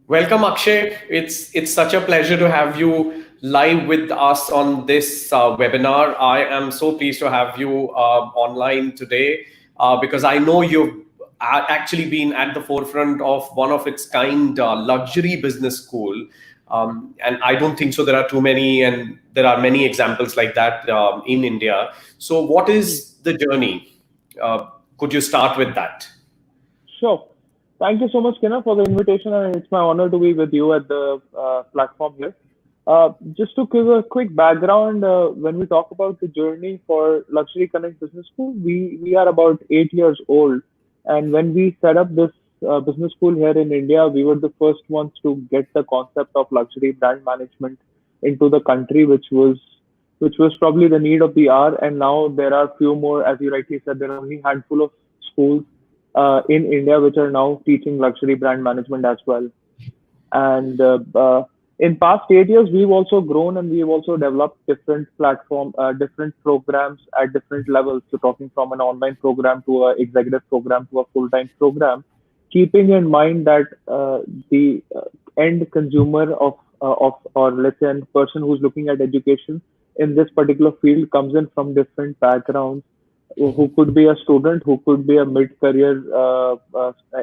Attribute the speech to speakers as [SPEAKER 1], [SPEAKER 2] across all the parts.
[SPEAKER 1] Welcome, Akshay. It's such a pleasure to have you live with us on this webinar. I am so pleased to have you online today because I know you've actually been at the forefront of one of its kind luxury business school. And I don't think so. There are too many, and there are many examples like that in India. So, what
[SPEAKER 2] Hmm.
[SPEAKER 1] is the journey? Uh, could you start with that?
[SPEAKER 2] Sure. Thank you so much, Kina, for the invitation, and it's my honor to be with you at the platform here. Just to give a quick background, when we talk about the journey for Luxury Connect Business School, we are about 8 years old, and when we set up this business school here in India, we were the first ones to get the concept of luxury brand management into the country, which was probably the need of the hour. And now there are few more, as you rightly said, there are only handful of schools in India which are now teaching luxury brand management as well. And in past 8 years, we've also grown and we've also developed different programs at different levels. So talking from an online program to a executive program to a full-time program, keeping in mind that the end consumer of or let's say a person who's looking at education in this particular field comes in from different backgrounds, who could be a student, who could be a mid-career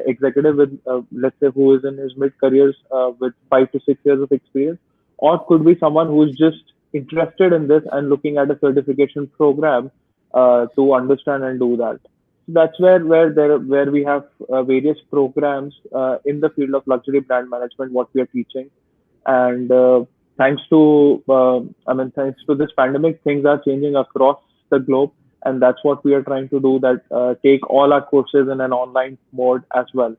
[SPEAKER 2] executive with, let's say, who is in his mid-careers with 5 to 6 years of experience, or could be someone who is just interested in this and looking at a certification program to understand and do that. So that's where we have various programs in the field of luxury brand management, what we are teaching. And thanks to this pandemic, things are changing across the globe, and that's what we are trying to do. That take all our courses in an online mode as well.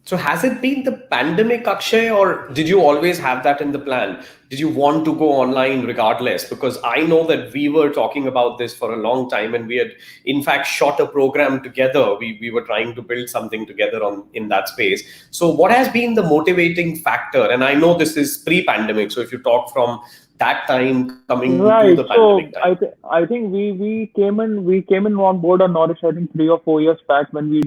[SPEAKER 1] So has it been the pandemic, Akshay, or did you always have that in the plan? Did you want to go online regardless? Because I know that we were talking about this for a long time, and we had, in fact, shot a program together. We were trying to build something together on in that space. So what has been the motivating factor? And I know this is pre-pandemic. So if you talk from that time coming to the
[SPEAKER 2] Right.
[SPEAKER 1] pandemic
[SPEAKER 2] So
[SPEAKER 1] time.
[SPEAKER 2] I think we came in on board on Nordish, I think 3 or 4 years back, when we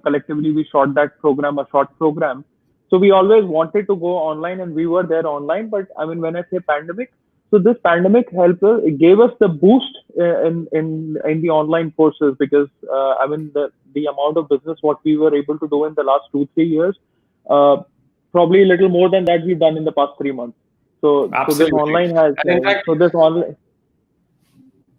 [SPEAKER 2] collectively we shot that program, a short program. So we always wanted to go online, and we were there online. But I mean, when I say pandemic, so this pandemic helped us. It gave us the boost in the online courses, because I mean, the amount of business what we were able to do in the last 2 3 years, uh, probably a little more than that we've done in the past 3 months. So this
[SPEAKER 1] Absolutely.
[SPEAKER 2] online has
[SPEAKER 1] And in fact,
[SPEAKER 2] so this online.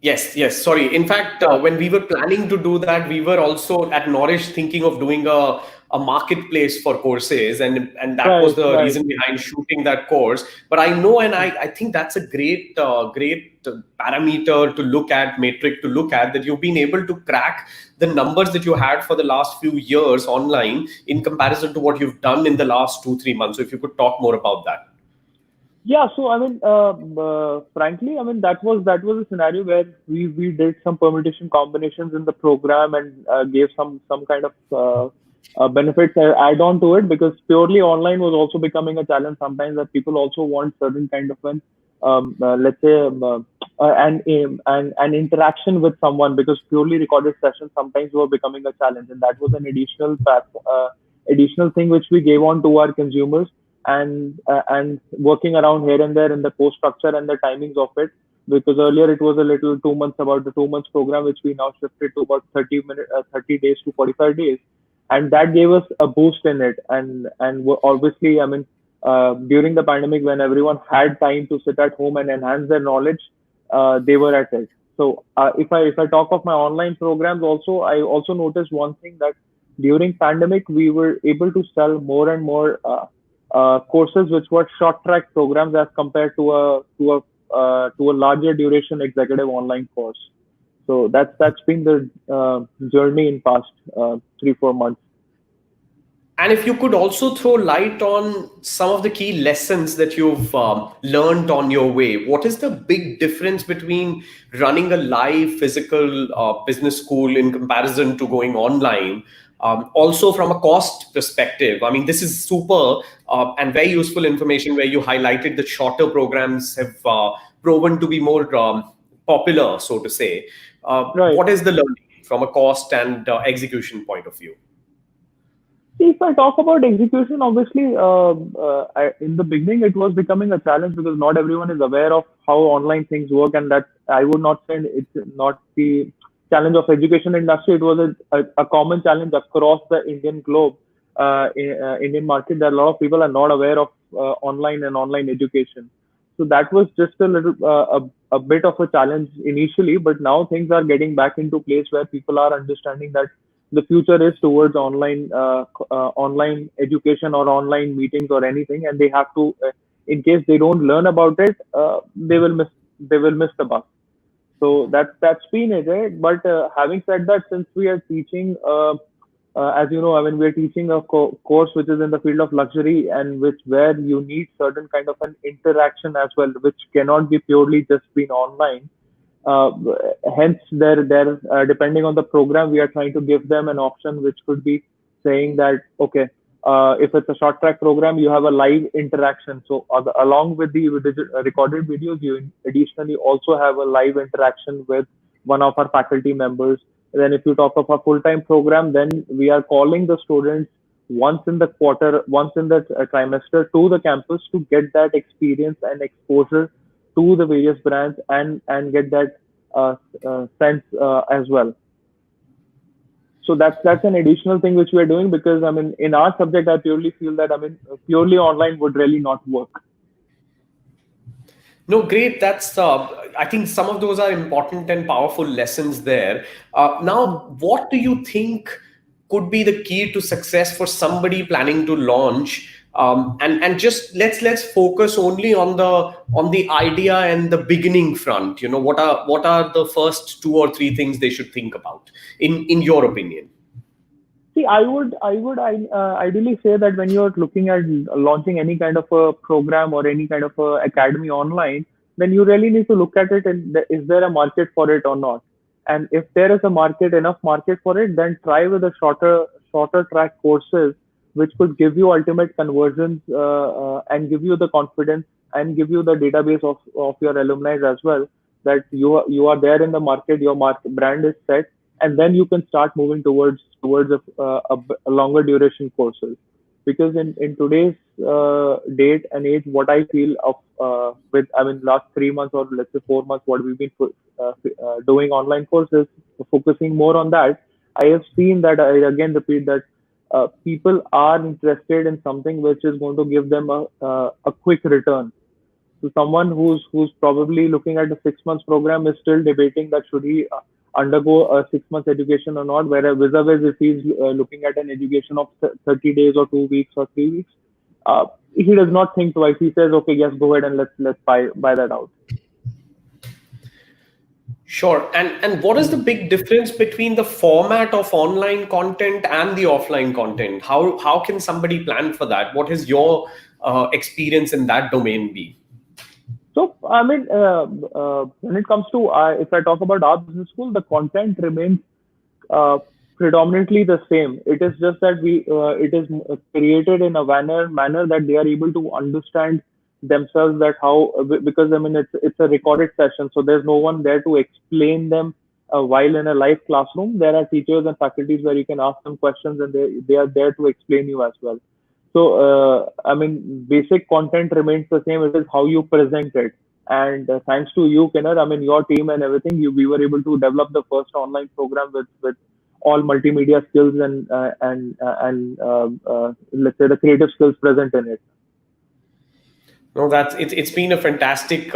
[SPEAKER 1] yes, yes. Sorry. In fact,
[SPEAKER 2] Yeah.
[SPEAKER 1] when we were planning to do that, we were also at Norwich thinking of doing a marketplace for courses, and that was
[SPEAKER 2] Right,
[SPEAKER 1] the
[SPEAKER 2] right.
[SPEAKER 1] reason behind shooting that course. But I know, and I think that's a great parameter to look at, metric to look at, that you've been able to crack the numbers that you had for the last few years online in comparison to what you've done in the last 2 3 months. So if you could talk more about that.
[SPEAKER 2] Yeah. So I mean, frankly, I mean, that was a scenario where we did some permutation combinations in the program, and gave some kind of benefits add on to it, because purely online was also becoming a challenge sometimes, that people also want certain kind of let's say, an interaction with someone, because purely recorded sessions sometimes were becoming a challenge, and that was an additional thing which we gave on to our consumers. And working around here and there in the course structure and the timings of it, because earlier it was a little 2 months, about the 2 months program, which we now shifted to about 30 days to 45 days. And that gave us a boost in it. And obviously, I mean, during the pandemic, when everyone had time to sit at home and enhance their knowledge, they were at it. So if I talk of my online programs also, I also noticed one thing, that during pandemic we were able to sell more and more courses which were short track programs, as compared to a larger duration executive online course. So that's been the journey in past 3 4 months.
[SPEAKER 1] And if you could also throw light on some of the key lessons that you've learned on your way, what is the big difference between running a live physical business school in comparison to going online? Also, from a cost perspective, I mean, this is super and very useful information where you highlighted that shorter programs have proven to be more popular, so to say.
[SPEAKER 2] Right.
[SPEAKER 1] What is the learning from a cost and execution point of view?
[SPEAKER 2] See, if I talk about execution, obviously, in the beginning, it was becoming a challenge because not everyone is aware of how online things work, and that I would not say it's not the challenge of education industry. It was a common challenge across the Indian globe, Indian market. That a lot of people are not aware of online and online education. So that was just a little, a bit of a challenge initially, but now things are getting back into place where people are understanding that the future is towards online education or online meetings or anything, and they have to, in case they don't learn about it, they will miss the bus. So that's been it, right? But having said that, since we are teaching, as you know, I mean, we're teaching a course which is in the field of luxury, and which where you need certain kind of an interaction as well, which cannot be purely just been online. uh, Hence, depending on the program, we are trying to give them an option which could be saying that, okay, if it's a short track program, you have a live interaction. So along with the recorded videos, you additionally also have a live interaction with one of our faculty members. Then if you talk of a full-time program, then we are calling the students once in the quarter, once in the trimester to the campus to get that experience and exposure to the various brands, and get that sense as well. So that's an additional thing which we are doing, because I mean, in our subject, I purely feel that, I mean, purely online would really not work.
[SPEAKER 1] No, great. That's I think some of those are important and powerful lessons there. Now, what do you think could be the key to success for somebody planning to launch? And just let's focus only on the idea and the beginning front. You know, what are the first two or three things they should think about in your opinion?
[SPEAKER 2] See, I ideally say that when you're looking at launching any kind of a program or any kind of a academy online, then you really need to look at it, and is there a market for it or not? And if there is a market, enough market for it, then try with the shorter track courses, which could give you ultimate conversions, and give you the confidence and give you the database of your alumni as well, that you are there in the market, your brand is set, and then you can start moving towards a longer duration courses. Because in today's date and age, what I feel of, with, I mean, last 3 months or let's say 4 months, what we've been doing online courses, focusing more on that, I have seen that, I again repeat that, people are interested in something which is going to give them a quick return. So someone who's probably looking at a 6 months program is still debating that should he undergo a 6 months education or not. Whereas vis-a-vis, if he's looking at an education of 30 days or 2 weeks or 3 weeks, he does not think twice. He says, okay, yes, go ahead and let's buy that out.
[SPEAKER 1] Sure. And what is the big difference between the format of online content and the offline content? How can somebody plan for that? What is your experience in that domain be?
[SPEAKER 2] So, I mean, when it comes to, if I talk about our business school, the content remains uh, predominantly the same. It is just that it is created in a manner that they are able to understand themselves, that how, because I mean, it's a recorded session, so there's no one there to explain them while in a live classroom. There are teachers and faculties where you can ask them questions, and they are there to explain you as well. So, I mean, basic content remains the same. It is how you present it. And thanks to you, Kenner, I mean, your team and everything, we were able to develop the first online program with all multimedia skills, and let's say the creative skills present in it.
[SPEAKER 1] No, it's been a fantastic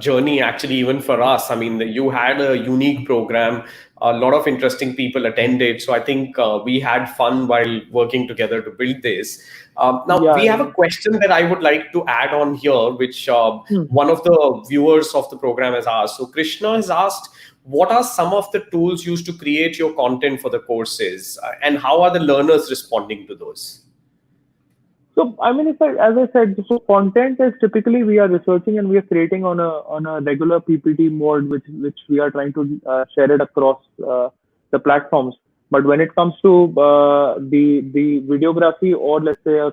[SPEAKER 1] journey actually, even for us. I mean, you had a unique program. A lot of interesting people attended, so I think we had fun while working together to build this. Now we
[SPEAKER 2] Yeah.
[SPEAKER 1] have a question that I would like to add on here, which
[SPEAKER 2] Hmm.
[SPEAKER 1] one of the viewers of the program has asked. So Krishna has asked, "What are some of the tools used to create your content for the courses, and how are the learners responding to those?"
[SPEAKER 2] So, I mean, as I said, so content is typically we are researching and we are creating on a regular PPT mode, which we are trying to share it across the platforms. But when it comes to the videography, or let's say a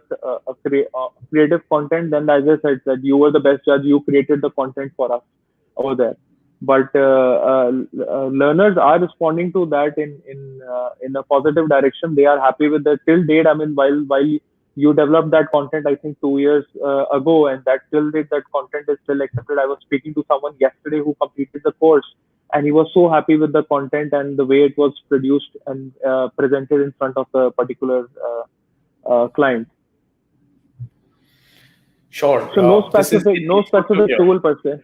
[SPEAKER 2] creative content, then as I said, that you were the best judge. You created the content for us over there. but learners are responding to that in a positive direction. They are happy with the till date. I mean, while you developed that content, I think 2 years ago, and that till date that content is still accepted. I was speaking to someone yesterday who completed the course, and he was so happy with the content and the way it was produced and presented in front of the particular client.
[SPEAKER 1] Sure.
[SPEAKER 2] So no
[SPEAKER 1] This is
[SPEAKER 2] specific no
[SPEAKER 1] it's good to
[SPEAKER 2] specific
[SPEAKER 1] hear.
[SPEAKER 2] tool per se.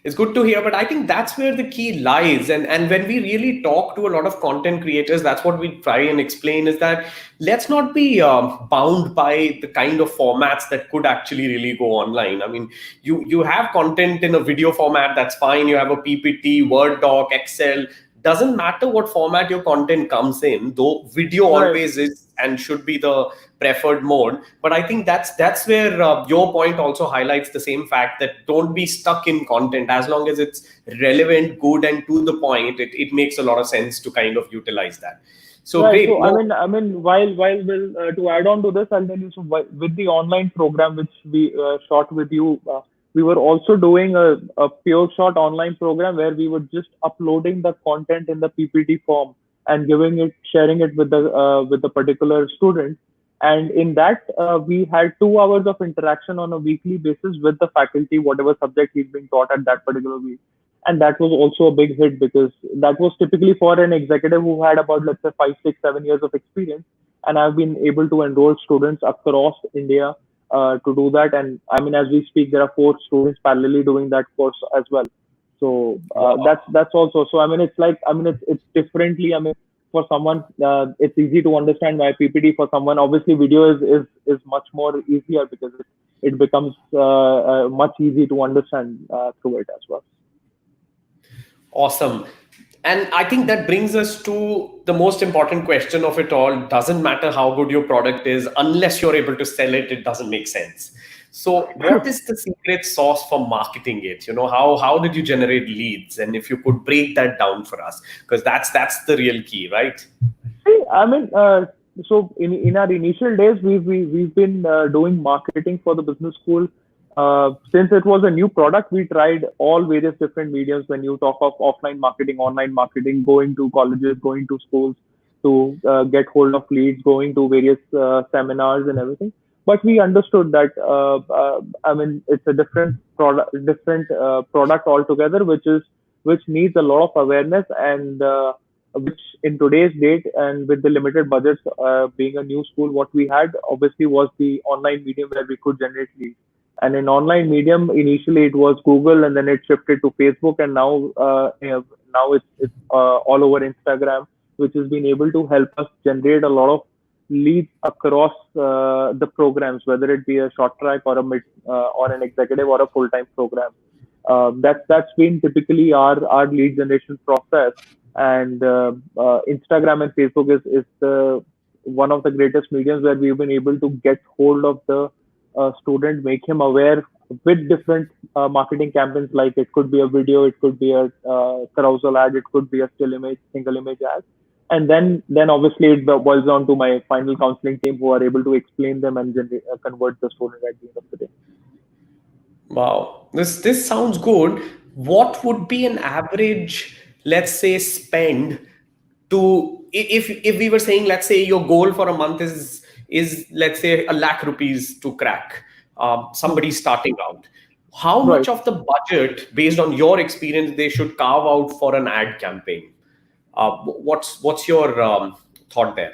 [SPEAKER 1] It's good to hear, but I think that's where the key lies. And when we really talk to a lot of content creators, that's what we try and explain is that let's not be bound by the kind of formats that could actually really go online. I mean, you have content in a video format, that's fine. You have a PPT, Word doc, Excel. Doesn't matter what format your content comes in, though video
[SPEAKER 2] Right.
[SPEAKER 1] always is and should be the preferred mode. But I think that's where your point also highlights the same fact that don't be stuck in content. As long as it's relevant, good, and to the point, it makes a lot of sense to kind of utilize that. So
[SPEAKER 2] Right. So
[SPEAKER 1] great. No,
[SPEAKER 2] while will to add on to this, I'll tell you. So with the online program which we shot with you, we were also doing a pure shot online program where we were just uploading the content in the PPT form and sharing it with the particular student. And in that, we had 2 hours of interaction on a weekly basis with the faculty, whatever subject he's being taught at that particular week. And that was also a big hit because that was typically for an executive who had about, let's say, 5 6 7 years of experience. And I've been able to enroll students across India to do that. And I mean, as we speak, there are 4 students parallelly doing that course as well. So
[SPEAKER 1] wow.
[SPEAKER 2] that's also. So I mean, it's like, I mean, it's differently. I mean, for someone, it's easy to understand why PPT. For someone, obviously video is much more easier because it becomes much easy to understand through it as well.
[SPEAKER 1] Awesome. And I think that brings us to the most important question of it all. Doesn't matter how good your product is, unless you're able to sell it, it doesn't make sense. So, what is the secret sauce for marketing it? How did you generate leads? And if you could break that down for us, because that's the real key, right?
[SPEAKER 2] See, I mean, so in our initial days, we've been doing marketing for the business school. Since it was a new product, we tried all various different mediums. When you talk of offline marketing, online marketing, going to colleges, going to schools to get hold of leads, going to various seminars and everything. But we understood that I mean, it's a different product altogether, which needs a lot of awareness and which in today's date and with the limited budgets, being a new school, what we had obviously was the online medium where we could generate leads. And in online medium, initially it was Google, and then it shifted to Facebook, and now it's all over Instagram, which has been able to help us generate a lot of leads across the programs, whether it be a short track or a mid or an executive or a full time program. That's been typically our lead generation process. And Instagram and Facebook is the one of the greatest mediums where we've been able to get hold of the student, make him aware with different marketing campaigns. Like it could be a video, it could be a carousel ad, it could be a still image, single image ad. And then obviously it boils down to my final counseling team who are able to explain them and convert the student at the end of the day.
[SPEAKER 1] Wow, this sounds good. What would be an average, let's say, spend to if we were saying, let's say your goal for a month is let's say 1 lakh rupees to crack somebody starting out. How
[SPEAKER 2] Right.
[SPEAKER 1] much of the budget, based on your experience, they should carve out for an ad campaign? What's your thought there?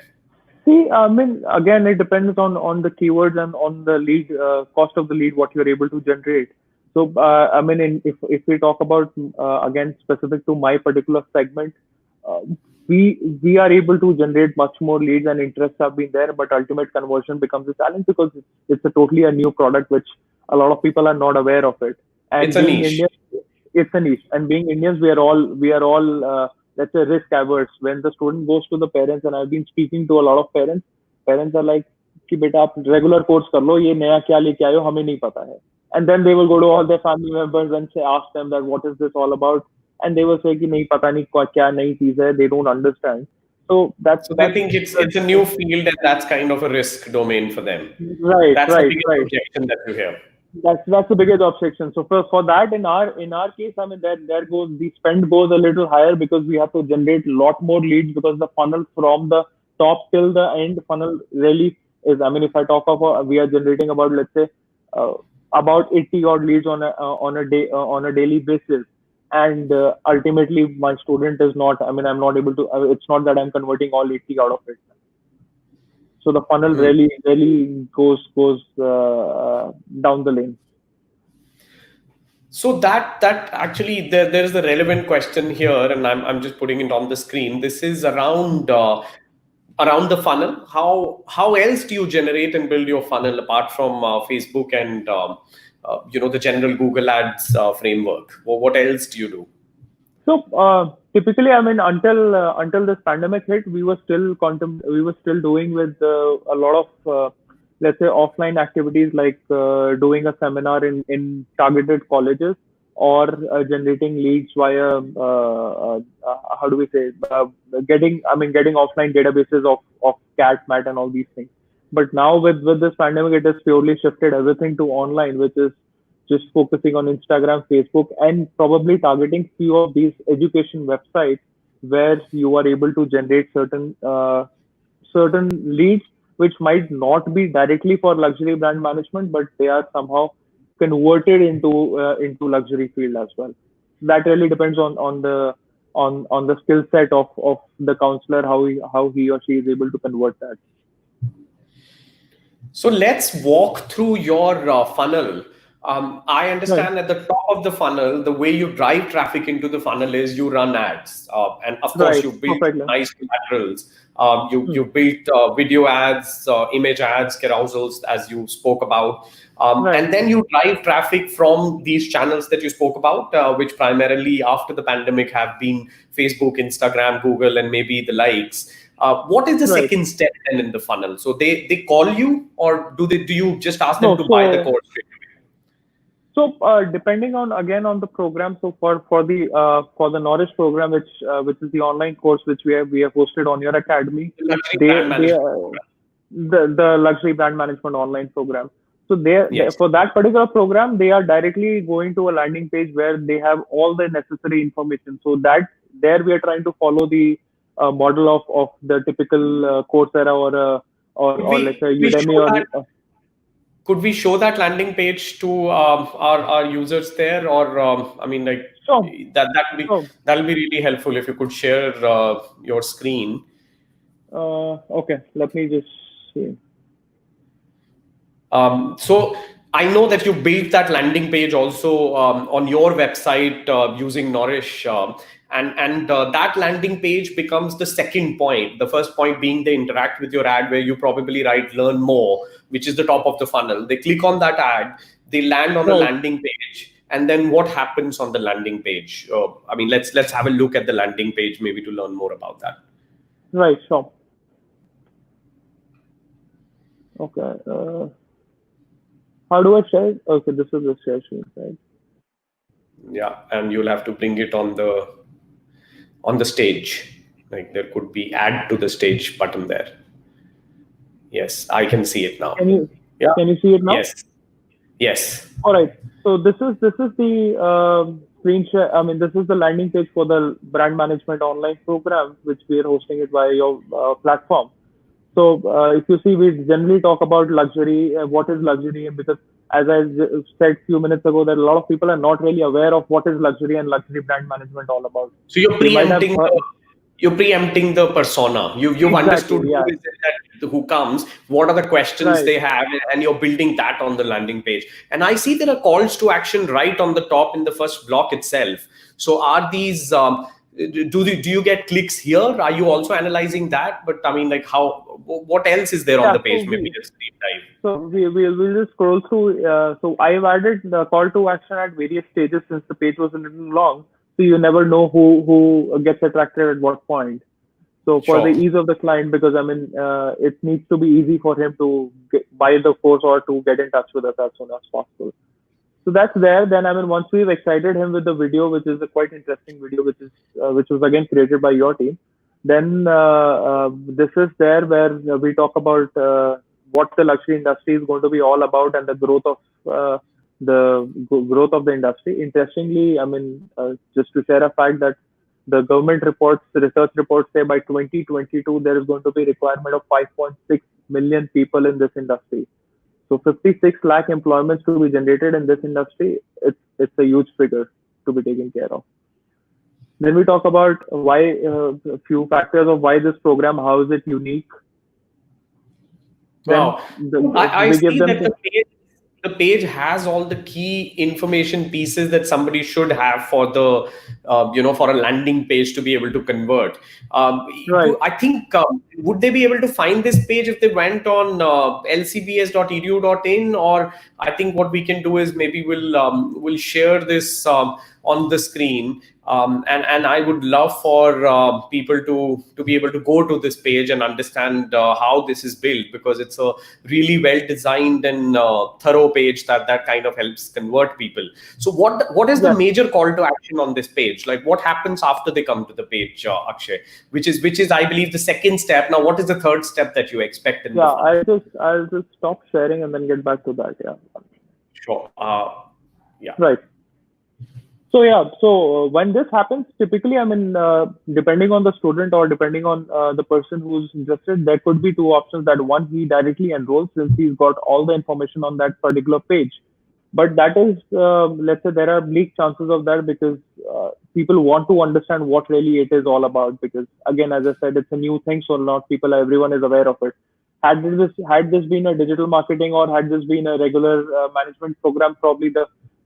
[SPEAKER 2] See, I mean, again, it depends on the keywords and on the lead cost of the lead, what you're able to generate. So, I mean, if we talk about again specific to my particular segment, uh, we are able to generate much more leads and interests have been there, but ultimate conversion becomes a challenge because it's a totally a new product which a lot of people are not aware of it.
[SPEAKER 1] It's
[SPEAKER 2] And
[SPEAKER 1] a
[SPEAKER 2] being
[SPEAKER 1] niche.
[SPEAKER 2] Indian, it's a niche. And being Indians, we are all let's say risk averse. When the student goes to the parents, and I've been speaking to a lot of parents, parents are like कि बेटा आप regular course कर लो, ये नया क्या लेके आए हो हमें नहीं पता है. And then they will go to all their family members and say, ask them that what is this all about, and they will say कि नहीं पता नहीं क्या नई चीज है, they don't understand. So that's
[SPEAKER 1] So they
[SPEAKER 2] that's
[SPEAKER 1] think it's a new field and that's kind of a risk domain for them.
[SPEAKER 2] right,
[SPEAKER 1] That's the
[SPEAKER 2] right,
[SPEAKER 1] biggest
[SPEAKER 2] right.
[SPEAKER 1] objection that you hear.
[SPEAKER 2] That's the biggest objection. So for that, in our case, I mean, there goes the spend goes a little higher because we have to generate a lot more leads, because the funnel from the top till the end funnel really is. I mean, if I talk about, we are generating about, let's say, uh, about 80 odd leads on a daily basis, and ultimately my student is not. I mean, I'm not able to. It's not that I'm converting all 80 out of it. So the funnel
[SPEAKER 1] Hmm.
[SPEAKER 2] really goes down the lane.
[SPEAKER 1] So that actually there is a relevant question here, and I'm just putting it on the screen. This is around the funnel. How else do you generate and build your funnel apart from Facebook and the general Google Ads framework? What else do you do?
[SPEAKER 2] So typically, I mean, until this pandemic hit, we were still doing with a lot of let's say offline activities, like doing a seminar in targeted colleges, or generating leads via how do we say, getting offline databases of cat mat and all these things. But now with this pandemic, it has purely shifted everything to online, which is just focusing on Instagram, Facebook, and probably targeting few of these education websites where you are able to generate certain leads, which might not be directly for luxury brand management, but they are somehow converted into luxury field as well. That really depends on the skill set of the counselor, how he or she is able to convert that.
[SPEAKER 1] So let's walk through your funnel. I
[SPEAKER 2] Right,
[SPEAKER 1] understand at the top of the funnel, the way you drive traffic into the funnel is you run ads, and of course
[SPEAKER 2] right,
[SPEAKER 1] you build
[SPEAKER 2] perfectly.
[SPEAKER 1] nice collaterals.
[SPEAKER 2] Hmm.
[SPEAKER 1] You built video ads, image ads, carousels, as you spoke about,
[SPEAKER 2] Right,
[SPEAKER 1] and then you drive traffic from these channels that you spoke about, which primarily after the pandemic have been Facebook, Instagram, Google, and maybe the likes. What is the
[SPEAKER 2] right.
[SPEAKER 1] second step then in the funnel? So they call you, or do you just ask them
[SPEAKER 2] No,
[SPEAKER 1] to buy the
[SPEAKER 2] so
[SPEAKER 1] course straight
[SPEAKER 2] So depending on, again, on the program. So for the Norris program, which is the online course which we have hosted on your academy,
[SPEAKER 1] away? Luxury brand
[SPEAKER 2] they
[SPEAKER 1] management program.
[SPEAKER 2] the luxury brand management online program. So they
[SPEAKER 1] Yes.
[SPEAKER 2] for that particular program, they are directly going to a landing page where they have all the necessary information. So that there we are trying to follow the model of the typical Coursera,
[SPEAKER 1] Could
[SPEAKER 2] or let's
[SPEAKER 1] we
[SPEAKER 2] say
[SPEAKER 1] could we
[SPEAKER 2] Udemy,
[SPEAKER 1] show
[SPEAKER 2] or
[SPEAKER 1] that? Could we show that landing page to our users there, or I mean, like
[SPEAKER 2] so so
[SPEAKER 1] that'll be really helpful if you could share your screen.
[SPEAKER 2] okay. Let me just see.
[SPEAKER 1] So I know that you built that landing page also on your website using Nourish, and that landing page becomes the second point. The first point being they interact with your ad, where you probably write "learn more," which is the top of the funnel. They click on that ad, they land on a
[SPEAKER 2] Right.
[SPEAKER 1] landing page, and then what happens on the landing page? I mean, let's have a look at the landing page maybe to learn more about that.
[SPEAKER 2] Right. So, okay. How do I share it? Okay, this is the share screen, right?
[SPEAKER 1] Yeah, and you'll have to bring it on the stage. Like there could be add to the stage button there. Yes, I can see it now.
[SPEAKER 2] Can you
[SPEAKER 1] Yeah.
[SPEAKER 2] can you see it now?
[SPEAKER 1] Yes. Yes.
[SPEAKER 2] All right. So this is the screen share. I mean, this is the landing page for the brand management online program, which we are hosting it via your platform. So if you see, we generally talk about luxury. What is luxury? And because, as I said a few minutes ago, that a lot of people are not really aware of what is luxury and luxury brand management all about.
[SPEAKER 1] So you're
[SPEAKER 2] They might have
[SPEAKER 1] preempting the persona. You've understood
[SPEAKER 2] exactly,
[SPEAKER 1] who
[SPEAKER 2] yeah,
[SPEAKER 1] is it that who comes, what are the questions
[SPEAKER 2] right.
[SPEAKER 1] they have, and you're building that on the landing page. And I see there are calls to action right on the top in the first block itself. So are these do you get clicks here? Are you also analyzing that? But I mean, like how what else is there on
[SPEAKER 2] Yeah,
[SPEAKER 1] the page? Maybe just deep dive.
[SPEAKER 2] we'll just scroll through. So I've added the call to action at various stages since the page was a little long, so you never know who gets attracted at what point. So for the
[SPEAKER 1] Sure.
[SPEAKER 2] ease of the client, because I mean, it needs to be easy for him to buy the course or to get in touch with us as soon as possible. So that's there. Then, I mean, once we've excited him with the video, which is a quite interesting video, which was again created by your team, then this is there where we talk about what the luxury industry is going to be all about, and the growth of growth of the industry. Interestingly, I mean, just to share a fact that the government reports, the research reports say by 2022 there is going to be requirement of 5.6 million people in this industry. So 56 lakh employments to be generated in this industry. It's a huge figure to be taken care of. Then we talk about why a few factors of why this program, how is it unique. Then
[SPEAKER 1] Wow. I
[SPEAKER 2] we give
[SPEAKER 1] see
[SPEAKER 2] them
[SPEAKER 1] that the page has all the key information pieces that somebody should have for the, for a landing page to be able to convert.
[SPEAKER 2] right.
[SPEAKER 1] I think, would they be able to find this page if they went on lcbs.edu.in? Or I think what we can do is maybe we'll share this on the screen. And I would love for people to be able to go to this page and understand how this is built, because it's a really well designed and thorough page that kind of helps convert people. So what is the
[SPEAKER 2] Yes.
[SPEAKER 1] major call to action on this page? Like, what happens after they come to the page, Akshay? Which is I believe the second step. Now, what is the third step that you expect in the
[SPEAKER 2] Yeah.
[SPEAKER 1] funnel?
[SPEAKER 2] I'll just stop sharing and then get back to that. Yeah.
[SPEAKER 1] Sure. Yeah.
[SPEAKER 2] Right. So yeah, so when this happens, typically, I mean, depending on the student or depending on the person who's interested, there could be two options. That one, he directly enrolls since he's got all the information on that particular page. But that is, let's say, there are bleak chances of that because people want to understand what really it is all about. Because again, as I said, it's a new thing, so not everyone is aware of it. Had this been a digital marketing or had this been a regular management program, probably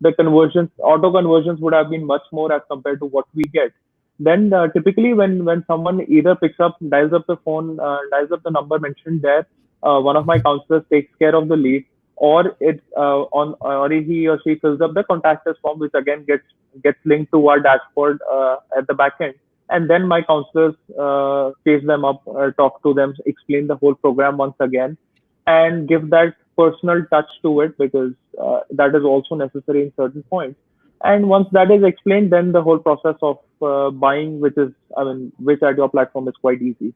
[SPEAKER 2] the conversions, auto conversions would have been much more as compared to what we get. Then typically when someone either picks up, dials up the phone, dials up the number mentioned there, one of my counselors takes care of the lead, or or he or she fills up the contact us form, which again gets linked to our dashboard at the back end. And then my counselors chase them up, talk to them, explain the whole program once again, and give that personal touch to it because that is also necessary in certain points. And once that is explained, then the whole process of buying, which at your platform is quite easy.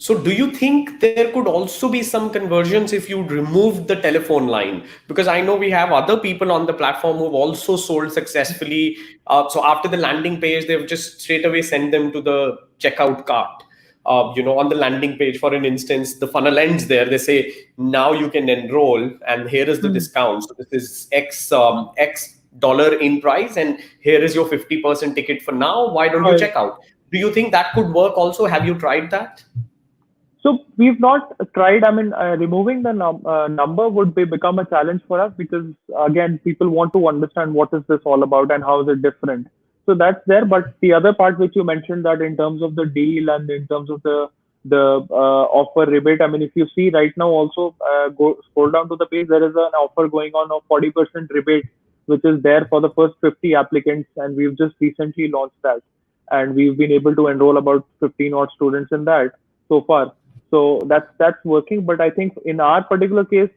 [SPEAKER 1] So, do you think there could also be some conversions if you remove the telephone line? Because I know we have other people on the platform who've also sold successfully. So, after the landing page, they've just straight away sent them to the checkout cart. On the landing page, for an instance, the funnel ends there. They say, now you can enroll, and here is the
[SPEAKER 2] Hmm.
[SPEAKER 1] discount. So, this is X dollar in price, and here is your 50% ticket for now. Why don't you
[SPEAKER 2] Right.
[SPEAKER 1] check out? Do you think that could work also? Have you tried that?
[SPEAKER 2] So we've not tried. I mean, removing the number would become a challenge for us because again, people want to understand what is this all about and how is it different. So that's there. But the other part which you mentioned that in terms of the deal and in terms of the offer rebate. I mean, if you see right now, also go scroll down to the page. There is an offer going on of 40% rebate, which is there for the first 50 applicants, and we've just recently launched that, and we've been able to enroll about 15 odd students in that so far. So that's working. But I think in our particular case,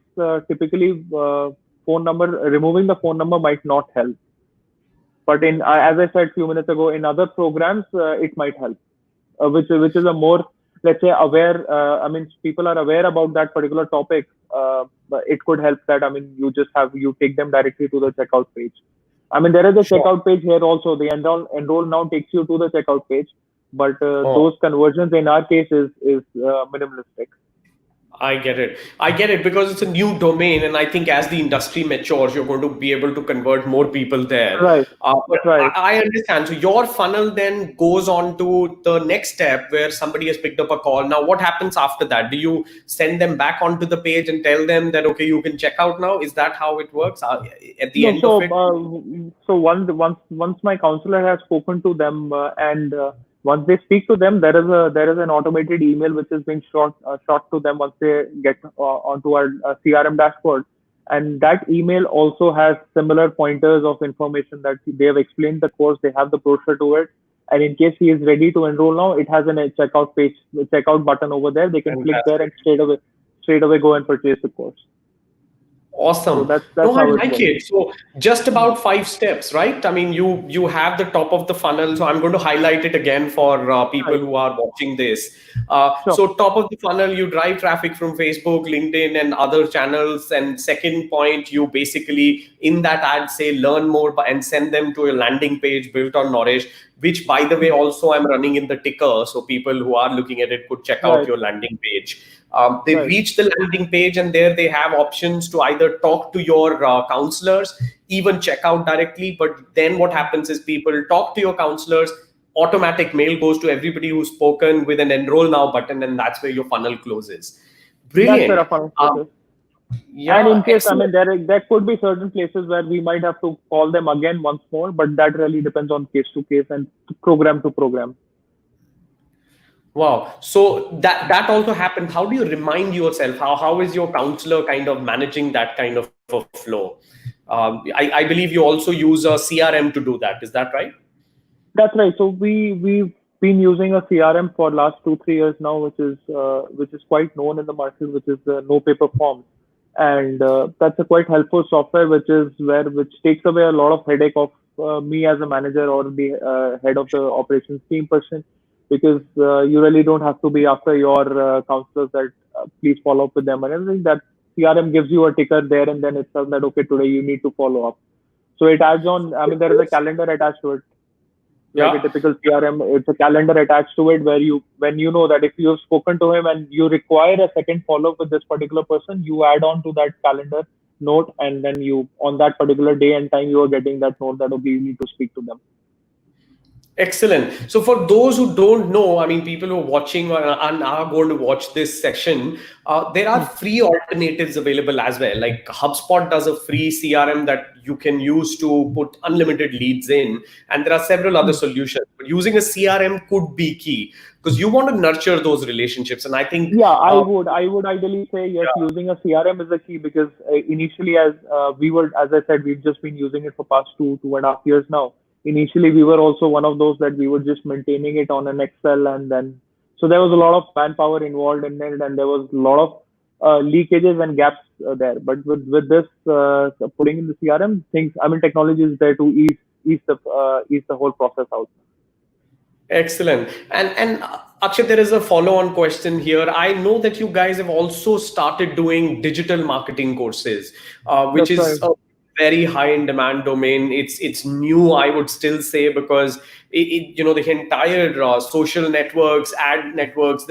[SPEAKER 2] typically phone number removing the phone number might not help. But in as I said a few minutes ago, in other programs it might help, which is a more, let's say, aware. I mean, people are aware about that particular topic. But it could help that. I mean, you take them directly to the checkout page. I mean, there is a
[SPEAKER 1] Sure.
[SPEAKER 2] checkout page here also. The enroll now takes you to the checkout page, but
[SPEAKER 1] Oh,
[SPEAKER 2] those conversions in our case is minimalistic.
[SPEAKER 1] I get it. I get it because it's a new domain, and I think as the industry matures, you're going to be able to convert more people there.
[SPEAKER 2] Right,
[SPEAKER 1] But
[SPEAKER 2] right.
[SPEAKER 1] I understand. So your funnel then goes on to the next step where somebody has picked up a call. Now, what happens after that? Do you send them back onto the page and tell them that okay, you can check out now? Is that how it works? At the
[SPEAKER 2] No,
[SPEAKER 1] end of it?
[SPEAKER 2] so once my counselor has spoken to them and once they speak to them, there is an automated email which has been shot to them once they get onto our CRM dashboard, and that email also has similar pointers of information that they have explained the course, they have the brochure to it, and in case he is ready to enroll now, it has a checkout page, checkout button over there. They can click there
[SPEAKER 1] Fantastic.
[SPEAKER 2] and straight away go and purchase the course. So
[SPEAKER 1] Awesome.
[SPEAKER 2] that's
[SPEAKER 1] No, I
[SPEAKER 2] how it
[SPEAKER 1] like
[SPEAKER 2] works.
[SPEAKER 1] it. So just about 5 steps, right? I mean, you have the top of the funnel. So I'm going to highlight it again for people
[SPEAKER 2] Right.
[SPEAKER 1] who are watching this.
[SPEAKER 2] Sure.
[SPEAKER 1] So top of the funnel, you drive traffic from Facebook, LinkedIn, and other channels. And second point, you basically in that ad say learn more and send them to a landing page built on Nourish, which by the way also I'm running in the ticker, so people who are looking at it could check out
[SPEAKER 2] Right.
[SPEAKER 1] your landing page. They
[SPEAKER 2] Right.
[SPEAKER 1] reach the landing page and there they have options to either talk to your counselors, even check out directly. But then what happens is people talk to your counselors, automatic mail goes to everybody who's spoken with an enroll now button, and that's where your funnel closes.
[SPEAKER 2] That's where
[SPEAKER 1] Brilliant.
[SPEAKER 2] a funnel
[SPEAKER 1] Um,
[SPEAKER 2] closes. And
[SPEAKER 1] yeah,
[SPEAKER 2] in case, I mean,
[SPEAKER 1] excellent.
[SPEAKER 2] there could be certain places where we might have to call them again once more, but that really depends on case to case and program to program.
[SPEAKER 1] Wow. So that also happened. How do you remind yourself? How is your counselor kind of managing that kind of a flow? I believe you also use a CRM to do that. Is that right?
[SPEAKER 2] That's right. So we've been using a CRM for last 2 3 years now, which is quite known in the market, which is No Paper Forms, and that's a quite helpful software, which takes away a lot of headache of me as a manager or the head of the operations team person, because you really don't have to be after your counselors that please follow up with them and everything. That CRM gives you a ticker there and then it says that okay, today you need to follow up. So it adds on. I mean, there is a calendar attached to it like a
[SPEAKER 1] Yeah.
[SPEAKER 2] typical CRM. It's a calendar attached to it where when you know that if you have spoken to him and you require a second follow up with this particular person, you add on to that calendar note, and then you on that particular day and time you are getting that note that okay, you need to speak to them.
[SPEAKER 1] Excellent. So, for those who don't know, I mean, people who are watching or are going to watch this section, there are
[SPEAKER 2] Hmm.
[SPEAKER 1] free alternatives available as well. Like HubSpot does a free CRM that you can use to put unlimited leads in, and there are several other
[SPEAKER 2] Hmm.
[SPEAKER 1] solutions. But using a CRM could be key because you want to nurture those relationships. And I think,
[SPEAKER 2] Yeah,
[SPEAKER 1] uh,
[SPEAKER 2] I would ideally say yes,
[SPEAKER 1] yeah,
[SPEAKER 2] using a CRM is the key because initially, as I said, we've just been using it for past 2.5 years now. Initially, we were also one of those that we were just maintaining it on an Excel, and then so there was a lot of manpower involved in it, and there was a lot of leakages and gaps there. But with this putting in the CRM things, I mean, technology is there to ease the whole process out.
[SPEAKER 1] excellent. And Akshay, there is a follow-on question here. I know that you guys have also started doing digital marketing courses, which
[SPEAKER 2] That's right.
[SPEAKER 1] is a very high in demand domain. It's new, I would still say, because the entire social networks, ad networks,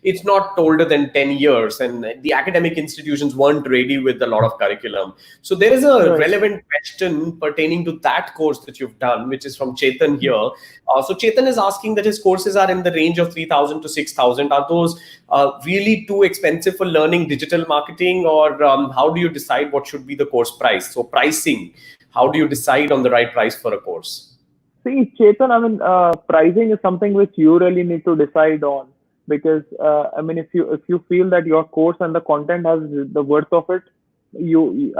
[SPEAKER 1] it's not older than 10 years, and the academic institutions weren't ready with a lot of curriculum. So there is a
[SPEAKER 2] Right.
[SPEAKER 1] relevant question pertaining to that course that you've done, which is from Chetan here. So Chetan is asking that his courses are in the range of 3,000 to 6,000. Are those really too expensive for learning digital marketing, or how do you decide what should be the course price? So pricing, how do you decide on the right price for a course?
[SPEAKER 2] See, Chetan, I mean, pricing is something which you really need to decide on because I mean, if you feel that your course and the content has the worth of it,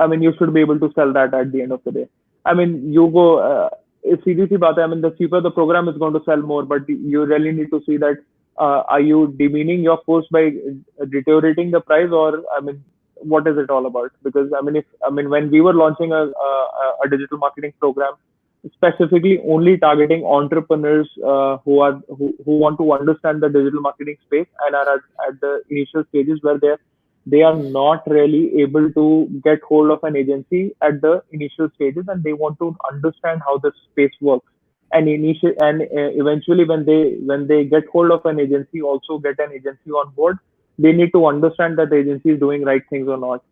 [SPEAKER 2] I mean, you should be able to sell that at the end of the day. I mean, you go, it's CDC baat hai, I mean, the cheaper the program is going to sell more, but you really need to see that are you demeaning your course by deteriorating the price, or I mean, what is it all about? Because I mean, when we were launching a digital marketing program specifically only targeting entrepreneurs who want to understand the digital marketing space and are at the initial stages where they are not really able to get hold of an agency at the initial stages, and they want to understand how the space works, and eventually when they get hold of an agency, also get an agency on board, they need to understand that the agency is doing right things or not.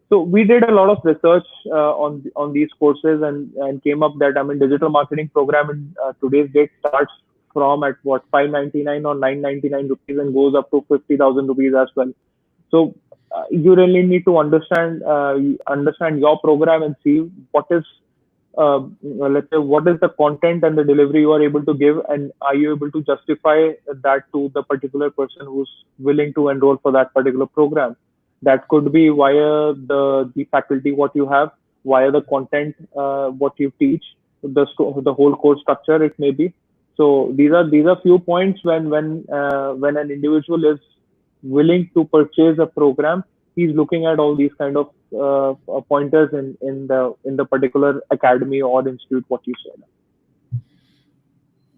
[SPEAKER 2] So we did a lot of research on these courses, and came up that I mean, digital marketing program in today's date starts from at what 599 or 999 rupees and goes up to 50,000 rupees as well. So you really need to understand your program and see what is let's say what is the content and the delivery you are able to give, and are you able to justify that to the particular person who's willing to enroll for that particular program. That could be via the faculty what you have, via the content what you teach, the whole course structure it may be. So these are few points when an individual is willing to purchase a program, he's looking at all these kind of pointers in the particular academy or institute what you said.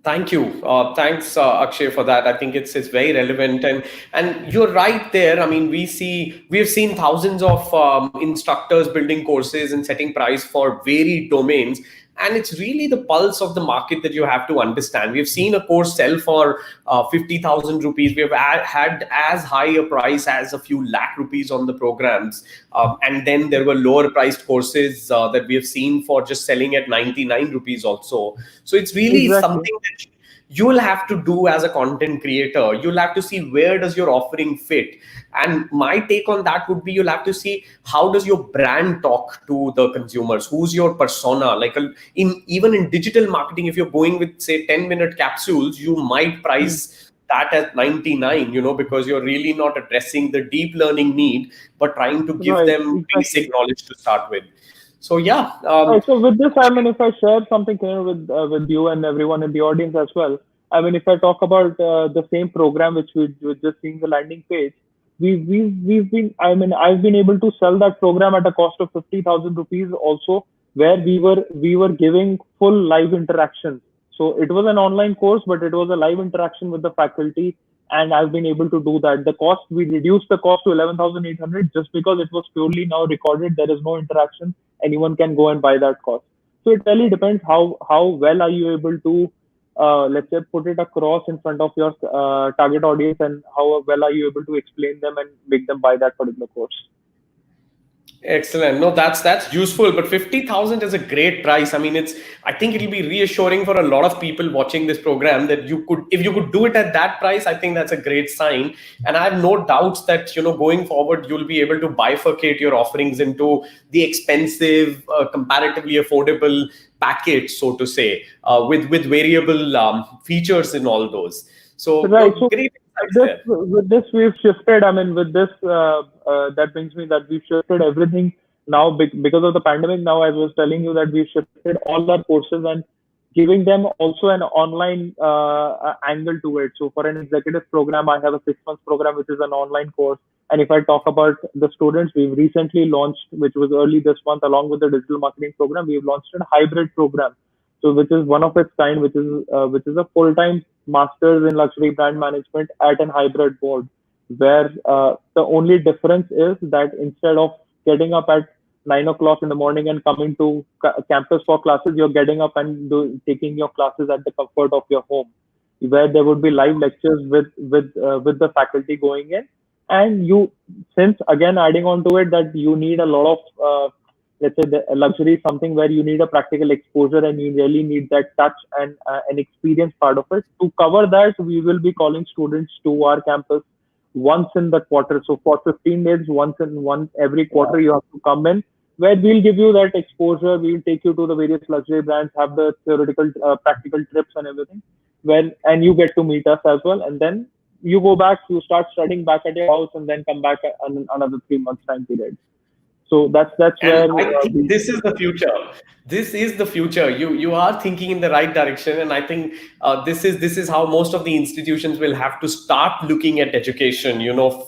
[SPEAKER 1] Thank you. Thanks, Akshay, for that. I think it's very relevant, and you're right there. I mean, we have seen thousands of instructors building courses and setting price for varied domains, and it's really the pulse of the market that you have to understand. We've seen a course sell for 50,000 rupees. We have had as high a price as a few lakh rupees on the programs, and then there were lower priced courses that we have seen for just selling at 99 rupees also. So it's really
[SPEAKER 2] Exactly.
[SPEAKER 1] something that you'll have to do as a content creator. You'll have to see where does your offering fit. And my take on that would be you'll have to see how does your brand talk to the consumers, who's your persona. Like in even in digital marketing, if you're going with say 10-minute capsules, you might
[SPEAKER 2] Hmm.
[SPEAKER 1] price that at 99, because you're really not addressing the deep learning need, but trying to give
[SPEAKER 2] Right.
[SPEAKER 1] them
[SPEAKER 2] Exactly.
[SPEAKER 1] basic knowledge to start with. So yeah,
[SPEAKER 2] So with this, I mean, if I share something here with you and everyone in the audience as well, I mean, if I talk about the same program which we were just seeing the landing page, we've been, I mean, I've been able to sell that program at a cost of 50,000 rupees also, where we were giving full live interaction. So it was an online course, but it was a live interaction with the faculty, and I've been able to do that. The cost, we reduced the cost to 11,800 just because it was purely now recorded. There is no interaction. Anyone can go and buy that cost. So it really depends how well are you able to let's say put it across in front of your target audience, and how well are you able to explain them and make them buy that particular course.
[SPEAKER 1] excellent. No, that's useful. But 50,000 is a great price. I mean, I think it'll be reassuring for a lot of people watching this program that if you could do it at that price, I think that's a great sign. And I have no doubts that, going forward, you'll be able to bifurcate your offerings into the expensive, comparatively affordable package, so to say, with variable features in all those. So,
[SPEAKER 2] Right.
[SPEAKER 1] no,
[SPEAKER 2] So
[SPEAKER 1] great
[SPEAKER 2] with
[SPEAKER 1] insights
[SPEAKER 2] this,
[SPEAKER 1] there.
[SPEAKER 2] with this we've shifted. I mean, with this, that brings me that we've shifted everything now because of the pandemic. Now, I was telling you that we've shifted all our courses and giving them also an online angle to it. So for an executive program, I have a 6 month program, which is an online course. And if I talk about the students, we've recently launched, which was early this month, along with the digital marketing program, we've launched a hybrid program. So which is one of its kind, which is a full-time master's in luxury brand management at an hybrid mode, where the only difference is that instead of getting up at 9 o'clock in the morning and coming to campus for classes, you're getting up and taking your classes at the comfort of your home, where there would be live lectures with the faculty going in, and you, since again adding on to it that you need a lot of let's say the luxury is something where you need a practical exposure and you really need that touch and an experience part of it. To cover that, we will be calling students to our campus once in the quarter. So for 15 days, once every quarter, you have to come in, where we'll give you that exposure. We'll take you to the various luxury brands, have the theoretical, practical trips and everything, and you get to meet us as well. And then you go back, you start studying back at your house, and then come back another 3 months time period. So that's
[SPEAKER 1] And
[SPEAKER 2] where
[SPEAKER 1] I think
[SPEAKER 2] we.
[SPEAKER 1] this is the future. This is the future. You are thinking in the right direction, and I think this is how most of the institutions will have to start looking at education.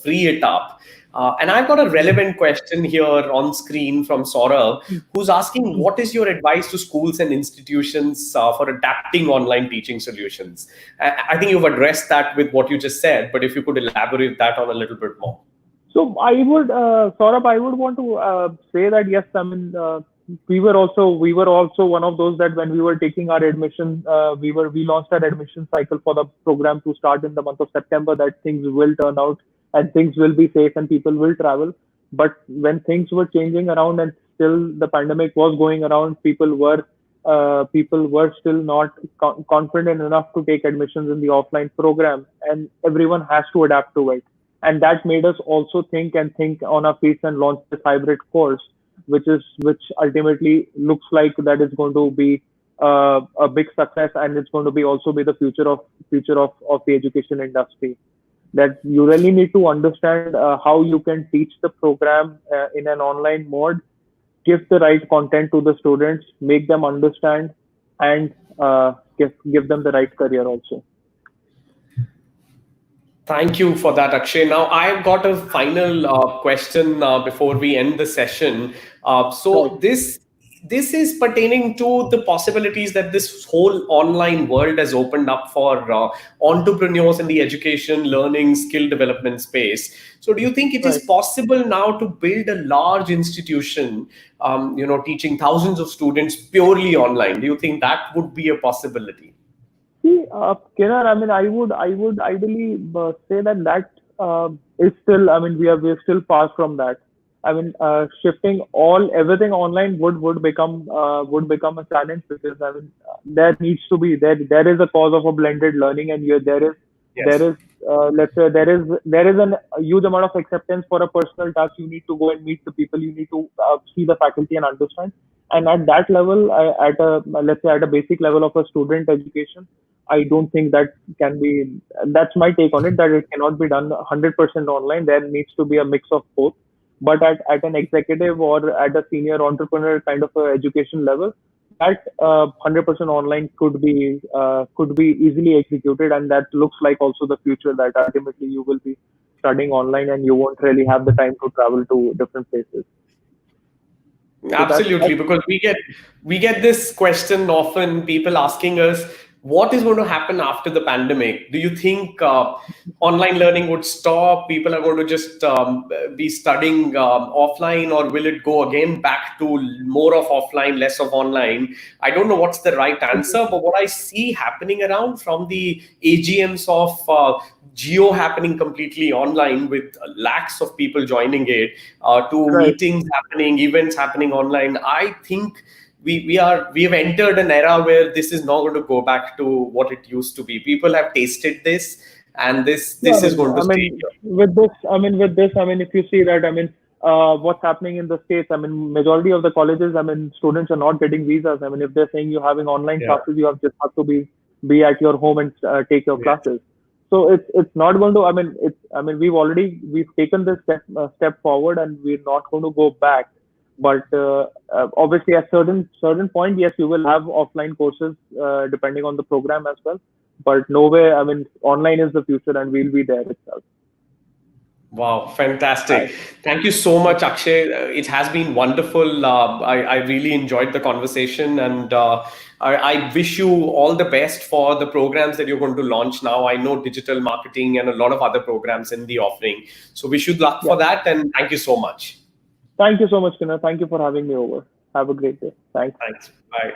[SPEAKER 1] Free it up. And I've got a relevant question here on screen from Saurav, who's asking, what is your advice to schools and institutions for adapting online teaching solutions? I think you've addressed that with what you just said, but if you could elaborate that on a little bit more.
[SPEAKER 2] So I would, Saurabh, I would want to say that yes, I mean, we were also one of those that when we were taking our admission, we launched our admission cycle for the program to start in the month of September. That things will turn out and things will be safe and people will travel. But when things were changing around and still the pandemic was going around, people were still not confident enough to take admissions in the offline program, and everyone has to adapt to it. And that made us also think on our feet and launch this hybrid course, which ultimately looks like that is going to be a big success, and it's going to be also be the future of the education industry. That you really need to understand how you can teach the program in an online mode, give the right content to the students, make them understand, and give them the right career also.
[SPEAKER 1] Thank you for that, Akshay. Now, I've got a final question before we end the session. So
[SPEAKER 2] Right.
[SPEAKER 1] this is pertaining to the possibilities that this whole online world has opened up for entrepreneurs in the education, learning, skill development space. So, do you think it is
[SPEAKER 2] Right.
[SPEAKER 1] possible now to build a large institution, teaching thousands of students purely online? Do you think that would be a possibility?
[SPEAKER 2] See, Kiran, I mean, I would ideally say that is still. I mean, we are still far from that. I mean, shifting everything online would become a challenge because I mean, there needs to be there is a cause of a blended learning, and there
[SPEAKER 1] Yes.
[SPEAKER 2] is there is a huge amount of acceptance for a personal touch. You need to go and meet the people. You need to see the faculty and understand. And at that level, at a let's say at a basic level of a student education, I don't think that can be. That's my take on it. That it cannot be done 100% online. There needs to be a mix of both. But at an executive or at a senior entrepreneur kind of a education level, that 100% online could be easily executed, and that looks like also the future. That ultimately you will be studying online, and you won't really have the time to travel to different places. So
[SPEAKER 1] Absolutely, because we get this question often. People asking us, what is going to happen after the pandemic? Do you think online learning would stop? People are going to just be studying offline, or will it go again back to more of offline, less of online? I don't know what's the right answer, but what I see happening around from the AGMs of Geo happening completely online with lakhs of people joining it, to
[SPEAKER 2] right.
[SPEAKER 1] meetings happening, events happening online. I think we have entered an era where this is not going to go back to what it used to be. People have tasted this, and
[SPEAKER 2] Yeah,
[SPEAKER 1] this is going
[SPEAKER 2] I
[SPEAKER 1] to stay.
[SPEAKER 2] mean, I mean, if you see that, I mean, what's happening in the States, I mean, majority of the colleges, I mean, students are not getting visas. I mean, if they're saying you're having online
[SPEAKER 1] Yeah.
[SPEAKER 2] classes, you have to be at your home and take your
[SPEAKER 1] Yes.
[SPEAKER 2] classes. So it's not going to. I mean, we've taken this step forward, and we're not going to go back. But obviously, at certain point, yes, you will have offline courses depending on the program as well. But no way, I mean, online is the future, and we'll be there itself.
[SPEAKER 1] Wow,
[SPEAKER 2] I,
[SPEAKER 1] fantastic. Thank you so much, Akshay. It has been wonderful. I really enjoyed the conversation, and I wish you all the best for the programs that you're going to launch now. I know digital marketing and a lot of other programs in the offering. So, wish you luck
[SPEAKER 2] yeah.
[SPEAKER 1] for that, and thank you so much.
[SPEAKER 2] Thank you so much, Kinnah. Thank you for having me over. Have a great day. Thanks.
[SPEAKER 1] Thanks. Bye.